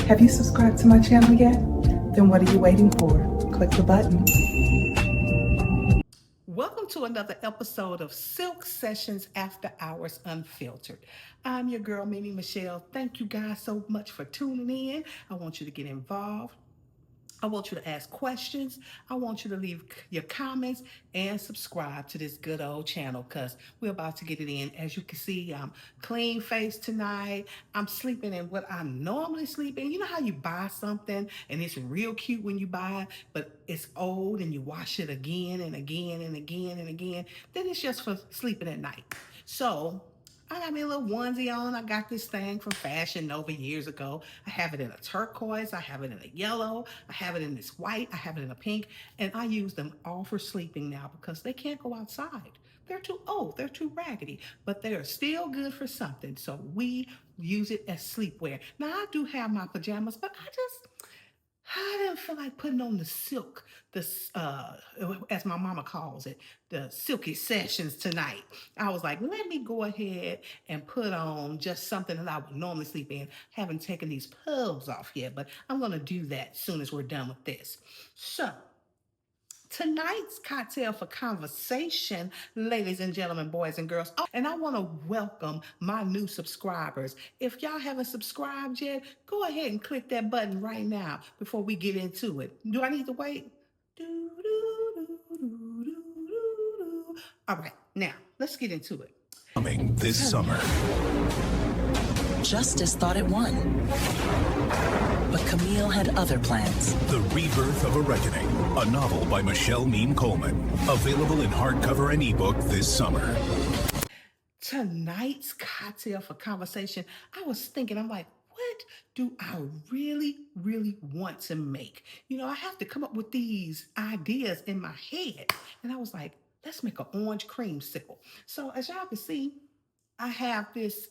Have you subscribed to my channel yet? Then what are you waiting for? Click the button. Welcome to another episode of Silk Sessions After Hours Unfiltered. I'm your girl, Mimi Michelle. Thank you guys so much for tuning in. I want you to get involved. I want you to ask questions. I want you to leave your comments and subscribe to this good old channel because we're about to get it in. As you can see, I'm clean face tonight. I'm sleeping in what I normally sleep in. You know how you buy something and it's real cute when you buy it, but it's old and you wash it again and again and again and again. Then it's just for sleeping at night. So I got me a little onesie on. I got this thing from Fashion Nova years ago. I have it in a turquoise. I have it in a yellow. I have it in this white. I have it in a pink. And I use them all for sleeping now because they can't go outside. They're too old. They're too raggedy. But they are still good for something. So we use it as sleepwear. Now, I do have my pajamas, but I didn't feel like putting on the silk, as my mama calls it, the silky sessions tonight. I was like, let me go ahead and put on just something that I would normally sleep in. Haven't taken these pearls off yet, but I'm gonna do that as soon as we're done with this. So tonight's cocktail for conversation, ladies and gentlemen, boys and girls. Oh, and I want to welcome my new subscribers. If y'all haven't subscribed yet, go ahead and click that button right now before we get into it. Do I need to wait? All right, now let's get into it. Coming this summer. Justice thought it won. But Camille had other plans. The Rebirth of a Reckoning, a novel by Michelle Mean Coleman. Available in hardcover and ebook this summer. Tonight's cocktail for conversation, I was thinking, I'm like, what do I really, really want to make? You know, I have to come up with these ideas in my head. And I was like, let's make an orange creamsicle. So as y'all can see, I have this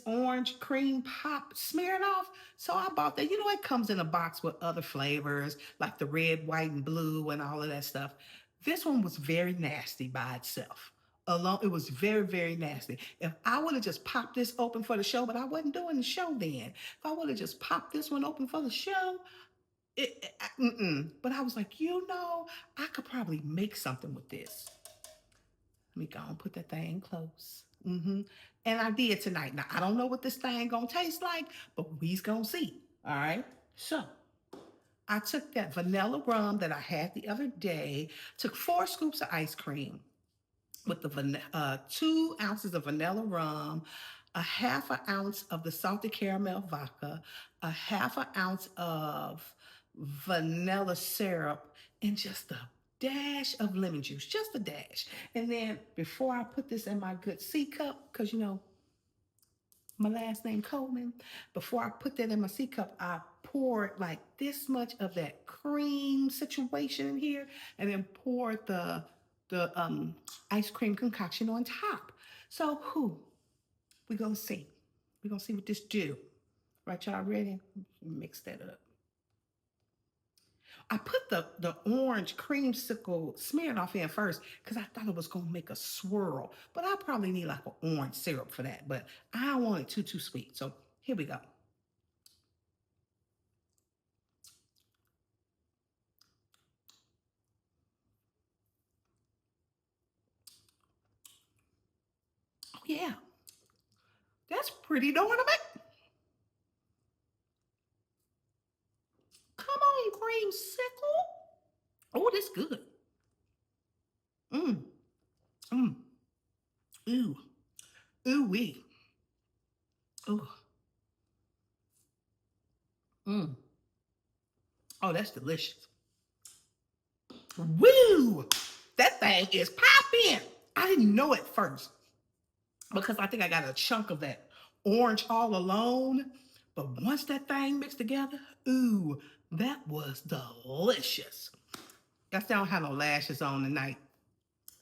orange cream pop smeared off. So I bought that. You know, it comes in a box with other flavors like the red, white, and blue and all of that stuff. This one was very nasty by itself. Alone, it was very, very nasty. If I would have just popped this open for the show, but I wasn't doing the show then. If I would have just popped this one open for the show, but I was like, you know, I could probably make something with this. Let me go and put that thing close. And I did tonight. Now, I don't know what this thing gonna taste like, but we's gonna see. All right. So I took that vanilla rum that I had the other day, took 4 scoops of ice cream with the 2 ounces of vanilla rum, a half an ounce of the salted caramel vodka, a half an ounce of vanilla syrup, and just a dash of lemon juice, just a dash. And then before I put this in my good C cup, because you know, my last name Coleman, before I put that in my C cup, I poured like this much of that cream situation in here, and then poured the ice cream concoction on top. So we gonna see. We gonna see what this do. Right, y'all ready? Mix that up. I put the orange creamsicle smeared off in first because I thought it was gonna make a swirl, but I probably need like an orange syrup for that. But I don't want it too sweet. So here we go. Oh yeah, that's pretty darn amazing. Come on, creamsicle. Oh, that's good. Mmm, mmm, ooh, ooh wee, ooh, mmm. Oh, that's delicious. Woo! That thing is popping. I didn't know at first because I think I got a chunk of that orange all alone. But once that thing mixed together, ooh, that was delicious. Guess I don't have no lashes on tonight.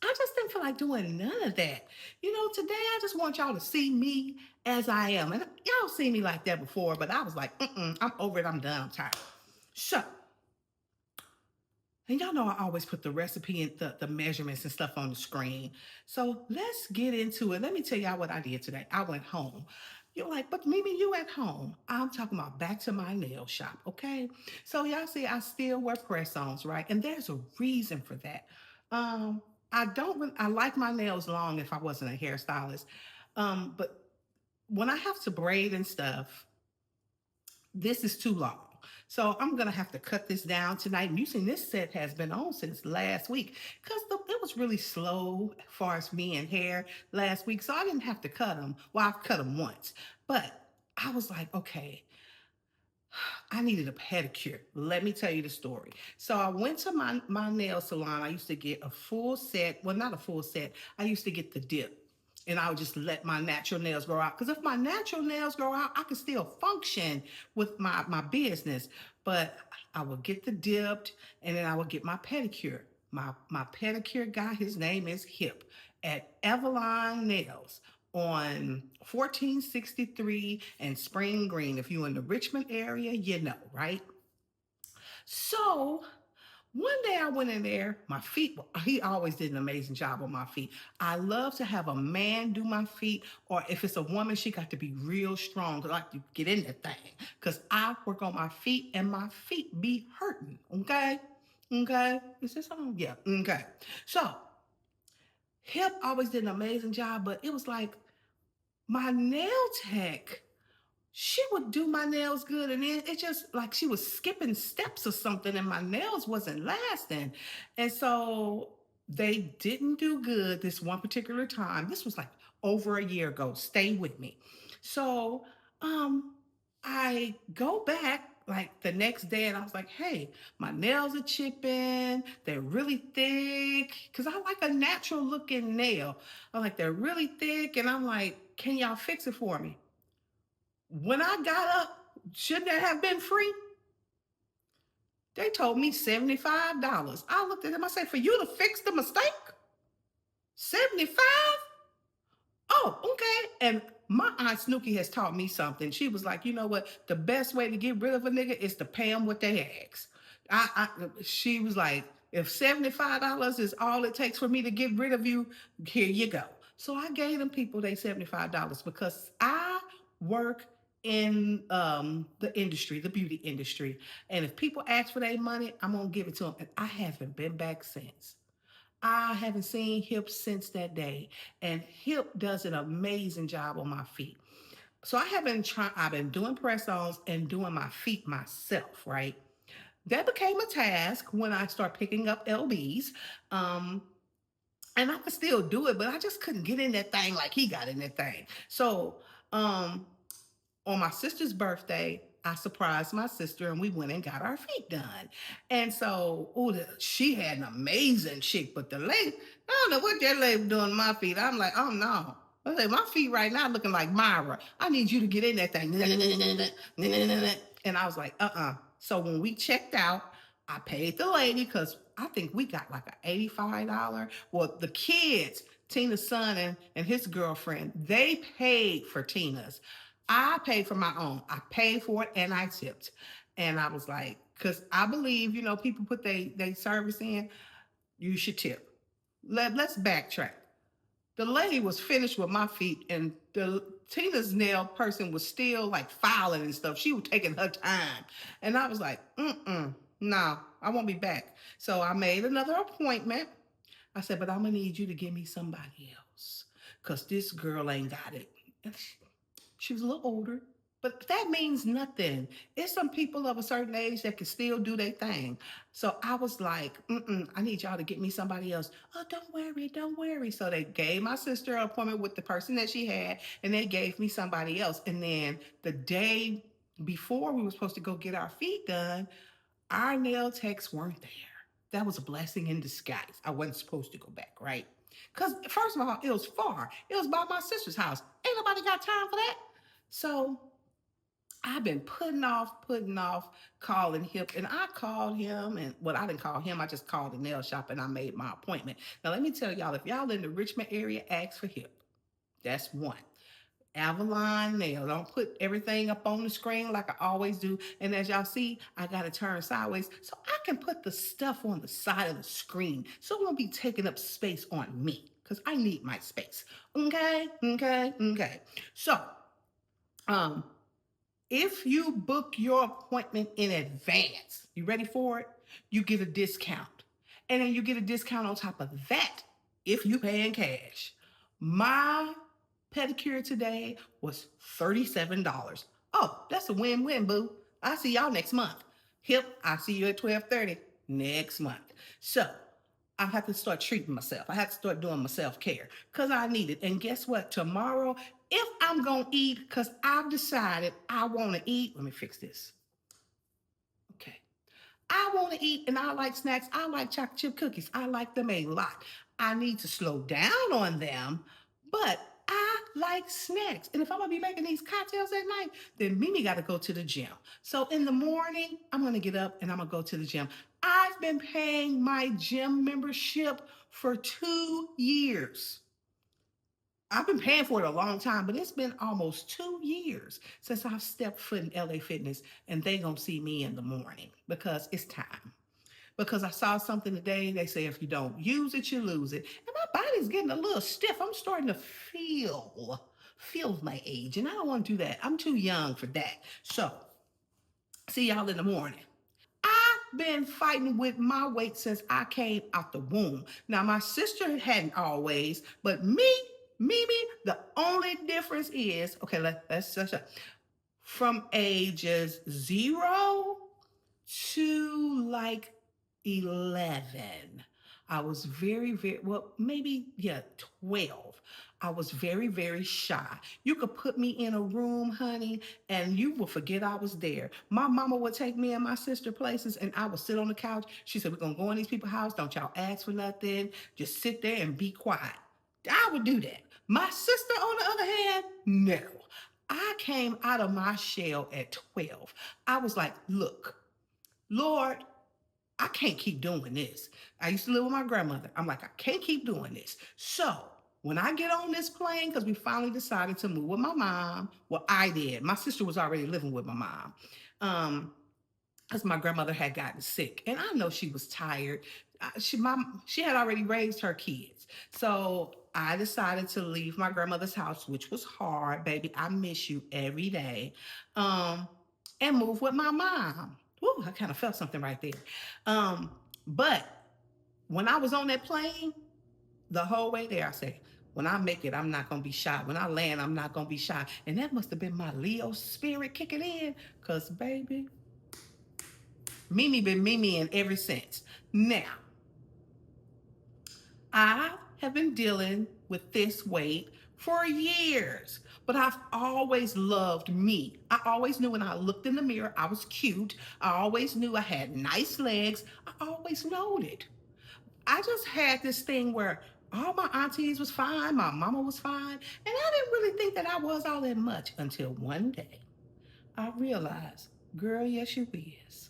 I just didn't feel like doing none of that. You know, today I just want y'all to see me as I am. And y'all seen me like that before, but I was like, I'm over it. I'm done. I'm tired. So, and y'all know I always put the recipe and the measurements and stuff on the screen. So let's get into it. Let me tell y'all what I did today. I went home. You're like, but Mimi, you at home. I'm talking about back to my nail shop, okay? So y'all see, I still wear press-ons, right? And there's a reason for that. Um, I like my nails long if I wasn't a hairstylist. But when I have to braid and stuff, this is too long. So I'm gonna have to cut this down tonight. And you see, this set has been on since last week because it was really slow as far as me and hair last week. So I didn't have to cut them. Well, I've cut them once, but I was like, okay, I needed a pedicure. Let me tell you the story. So I went to my nail salon. I used to get a full set. Well, not a full set. I used to get the dip. And I would just let my natural nails grow out. Because if my natural nails grow out, I can still function with my business. But I would get the dipped and then I would get my pedicure. My pedicure guy, his name is Hip at Eveline Nails on 1463 and Spring Green. If you're in the Richmond area, you know, right? So one day I went in there, my feet, he always did an amazing job on my feet. I love to have a man do my feet, or if it's a woman, she got to be real strong, like to get in that thing. Because I work on my feet and my feet be hurting, okay? Okay? Is this on? Yeah, okay. So, Hip always did an amazing job, but it was like my nail tech, she would do my nails good and then it just like she was skipping steps or something and my nails wasn't lasting. And so they didn't do good this one particular time. This was like over a year ago. Stay with me. So um I go back like the next day and I was like, hey, my nails are chipping. They're really thick. Cause I like a natural looking nail. I'm like, they're really thick. And I'm like, can y'all fix it for me? When I got up, shouldn't that have been free? They told me $75. I looked at them, I said, for you to fix the mistake? 75? Oh, okay. And my aunt Snooky has taught me something. She was like, you know what? The best way to get rid of a nigga is to pay them what they ask. She was like, if $75 is all it takes for me to get rid of you, here you go. So I gave them people they $75 because I work in the industry, the beauty industry. And if people ask for their money, I'm gonna give it to them. And I haven't been back since. I haven't seen Hip since that day. And Hip does an amazing job on my feet. So I've been doing press-ons and doing my feet myself, right? That became a task when I start picking up LBs. Um, and I could still do it, but I just couldn't get in that thing like he got in that thing. So um on my sister's birthday, I surprised my sister and we went and got our feet done. And so, she had an amazing chick, but the lady, I don't know what that lady doing to my feet. I'm like, oh no. I say, my feet right now looking like Myra. I need you to get in that thing. And I was like, So when we checked out, I paid the lady because I think we got like an $85. Well, the kids, Tina's son and his girlfriend, they paid for Tina's. I paid for my own. I paid for it and I tipped. And I was like, because I believe, people put they service in, you should tip. Let's backtrack. The lady was finished with my feet and the Tina's nail person was still like filing and stuff. She was taking her time. And I was like, no, I won't be back. So I made another appointment. I said, but I'm gonna need you to give me somebody else. Cause this girl ain't got it. And she was a little older, but that means nothing. It's some people of a certain age that can still do their thing. So I was like, I need y'all to get me somebody else. Oh, don't worry. So they gave my sister an appointment with the person that she had, and they gave me somebody else. And then the day before we were supposed to go get our feet done, our nail techs weren't there. That was a blessing in disguise. I wasn't supposed to go back, right? Because first of all, it was far. It was by my sister's house. Ain't nobody got time for that. So I've been putting off calling Hip, and I called him, and I didn't call him, I just called the nail shop and I made my appointment. Now let me tell y'all, if y'all in the Richmond area, ask for Hip. That's one. Eveline Nail. Don't put everything up on the screen like I always do. And as y'all see, I got to turn sideways so I can put the stuff on the side of the screen so it won't be taking up space on me because I need my space. Okay. So Um, if you book your appointment in advance, you ready for it? You get a discount. And then you get a discount on top of that if you pay in cash. My pedicure today was $37. Oh, that's a win-win, boo. I'll see y'all next month. Hip, I'll see you at 12:30 next month. So I have to start treating myself. I have to start doing my self-care because I need it. And guess what? Tomorrow, if I'm going to eat, because I've decided I want to eat, let me fix this. Okay. I want to eat and I like snacks. I like chocolate chip cookies. I like them a lot. I need to slow down on them, but I like snacks. And if I'm going to be making these cocktails at night, then Mimi got to go to the gym. So in the morning, I'm going to get up and I'm going to go to the gym. I've been paying my gym membership for 2 years. I've been paying for it a long time, but it's been almost 2 years since I've stepped foot in LA Fitness, and they gonna see me in the morning because it's time. Because I saw something today, they say if you don't use it, you lose it. And my body's getting a little stiff. I'm starting to feel my age, and I don't want to do that. I'm too young for that. So, see y'all in the morning. I've been fighting with my weight since I came out the womb. Now, my sister hadn't always, but Mimi, the only difference is, okay, let's from ages 0 to like 11. I was well, maybe, 12. I was very, very shy. You could put me in a room, honey, and you will forget I was there. My mama would take me and my sister places, and I would sit on the couch. She said, we're going to go in these people's house. Don't y'all ask for nothing. Just sit there and be quiet. I would do that. My sister, on the other hand, no. I came out of my shell at 12. I was like, look, Lord, I can't keep doing this. I used to live with my grandmother. I'm like, I can't keep doing this. So when I get on this plane, because we finally decided to move with my mom, well, I did. My sister was already living with my mom. Because my grandmother had gotten sick, and I know she was tired. She had already raised her kids, so I decided to leave my grandmother's house, which was hard, baby. I miss you every day, and move with my mom. Ooh, I kind of felt something right there. But when I was on that plane, the whole way there, I said, when I make it, I'm not going to be shy. When I land, I'm not going to be shy. And that must have been my Leo spirit kicking in, because, baby, Mimi been Mimi ever since. Now, I have been dealing with this weight for years, but I've always loved me. I always knew when I looked in the mirror, I was cute. I always knew I had nice legs. I always knowed it. I just had this thing where all my aunties was fine, my mama was fine, and I didn't really think that I was all that much until one day I realized, girl, yes, you is.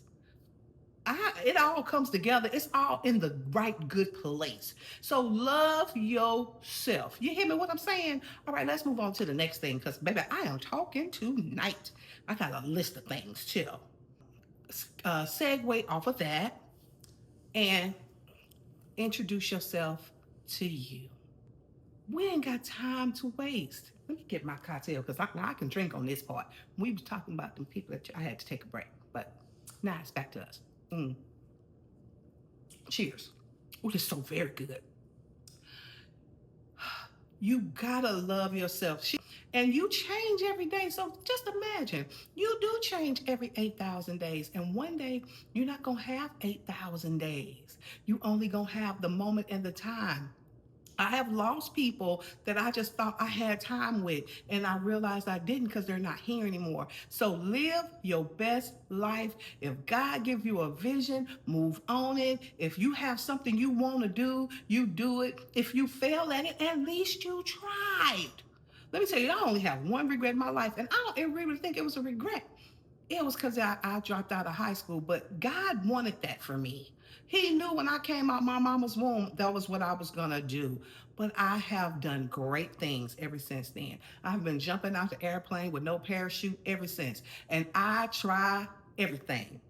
It all comes together. It's all in the right, good place. So love yourself. You hear me what I'm saying? All right, let's move on to the next thing, because, baby, I am talking tonight. I got a list of things, too. Segue off of that and introduce yourself to you. We ain't got time to waste. Let me get my cocktail, because I can drink on this part. We was talking about them people that I had to take a break, but now it's back to us. Cheers. Oh, this is so very good. You gotta love yourself. And you change every day. So just imagine, you do change every 8,000 days. And one day, you're not gonna have 8,000 days. You only gonna have the moment and the time. I have lost people that I just thought I had time with, and I realized I didn't because they're not here anymore. So live your best life. If God gives you a vision, move on it. If you have something you want to do, you do it. If you fail at it, at least you tried. Let me tell you, I only have one regret in my life, and I don't really think it was a regret. It was because I dropped out of high school, but God wanted that for me. He knew when I came out my mama's womb, that was what I was going to do. But I have done great things ever since then. I've been jumping out the airplane with no parachute ever since. And I try everything.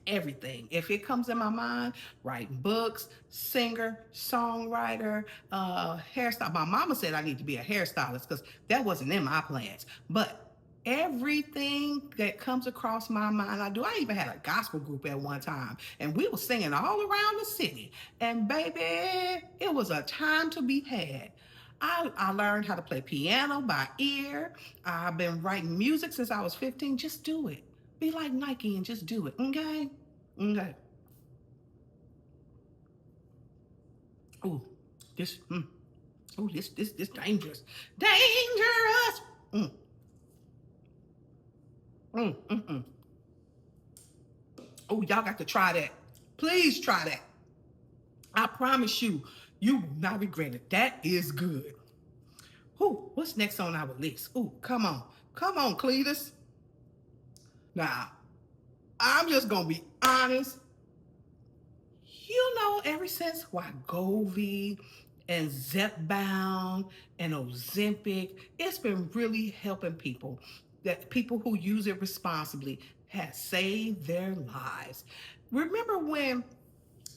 Everything. If it comes in my mind, writing books, singer, songwriter, hairstyle. My mama said I need to be a hairstylist because that wasn't in my plans. But everything that comes across my mind, I do. I even had a gospel group at one time, and we were singing all around the city. And baby, it was a time to be had. I learned how to play piano by ear. I've been writing music since I was 15. Just do it. Be like Nike and just do it. Okay? Okay. Ooh, this dangerous. Dangerous. Oh, y'all got to try that. Please try that. I promise you, you will not regret it. That is good. Ooh, what's next on our list? Ooh, come on. Come on, Cletus. Now, I'm just going to be honest. You know, ever since Wegovy and Zepbound and Ozempic, it's been really helping people. That people who use it responsibly has saved their lives. Remember when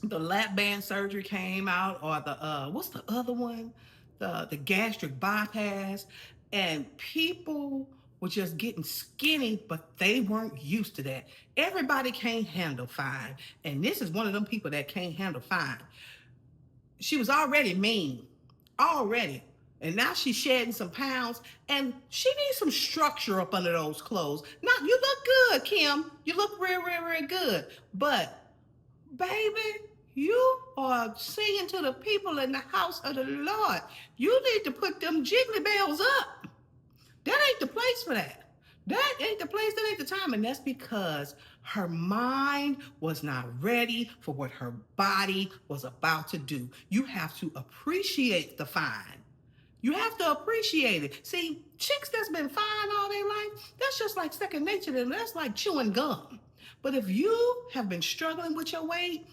the lap band surgery came out, or the what's the other one? The gastric bypass, and people were just getting skinny, but they weren't used to that. Everybody can't handle fine, and this is one of them people that can't handle fine. She was already mean, and now she's shedding some pounds, and she needs some structure up under those clothes. Now, you look good, Kim. You look real good, but baby, you are singing to the people in the house of the Lord. You need to put them jiggly bells up. That ain't the place for that. That ain't the place, that ain't the time. And that's because her mind was not ready for what her body was about to do. You have to appreciate the fine. You have to appreciate it. See, chicks that's been fine all their life, that's just like second nature to them. That's like chewing gum. But if you have been struggling with your weight,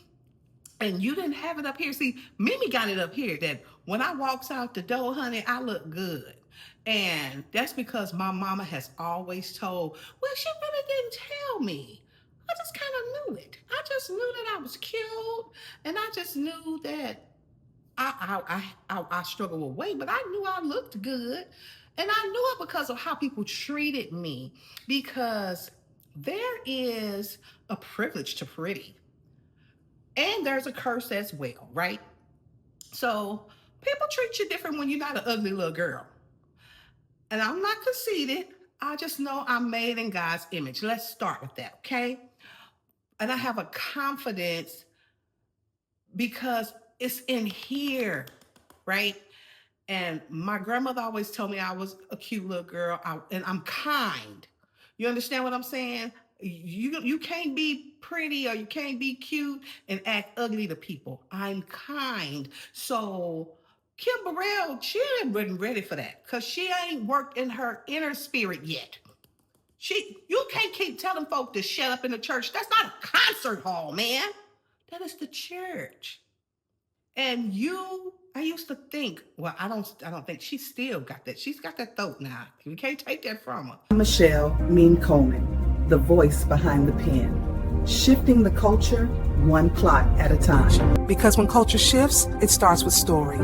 and you didn't have it up here. See, Mimi got it up here that when I walks out the door, honey, I look good. And that's because my mama has always told, well, she really didn't tell me. I just kind of knew it. I just knew that I was cute. And I just knew that I struggled with weight, but I knew I looked good. And I knew it because of how people treated me. Because there is a privilege to pretty. And there's a curse as well, right? So people treat you different when you're not an ugly little girl. And I'm not conceited. I just know I'm made in God's image. Let's start with that, okay? And I have a confidence because it's in here, right? And my grandmother always told me I was a cute little girl, and I'm kind. You understand what I'm saying? You can't be pretty or you can't be cute and act ugly to people. I'm kind. So Kim Burrell, she ain't been ready for that because she ain't worked in her inner spirit yet. You can't keep telling folk to shut up in the church. That's not a concert hall, man. That is the church. And I used to think, well, I don't think she still got that. She's got that throat now. You can't take that from her. Michelle Mean Coleman, the voice behind the pen, shifting the culture one plot at a time. Because when culture shifts, it starts with story.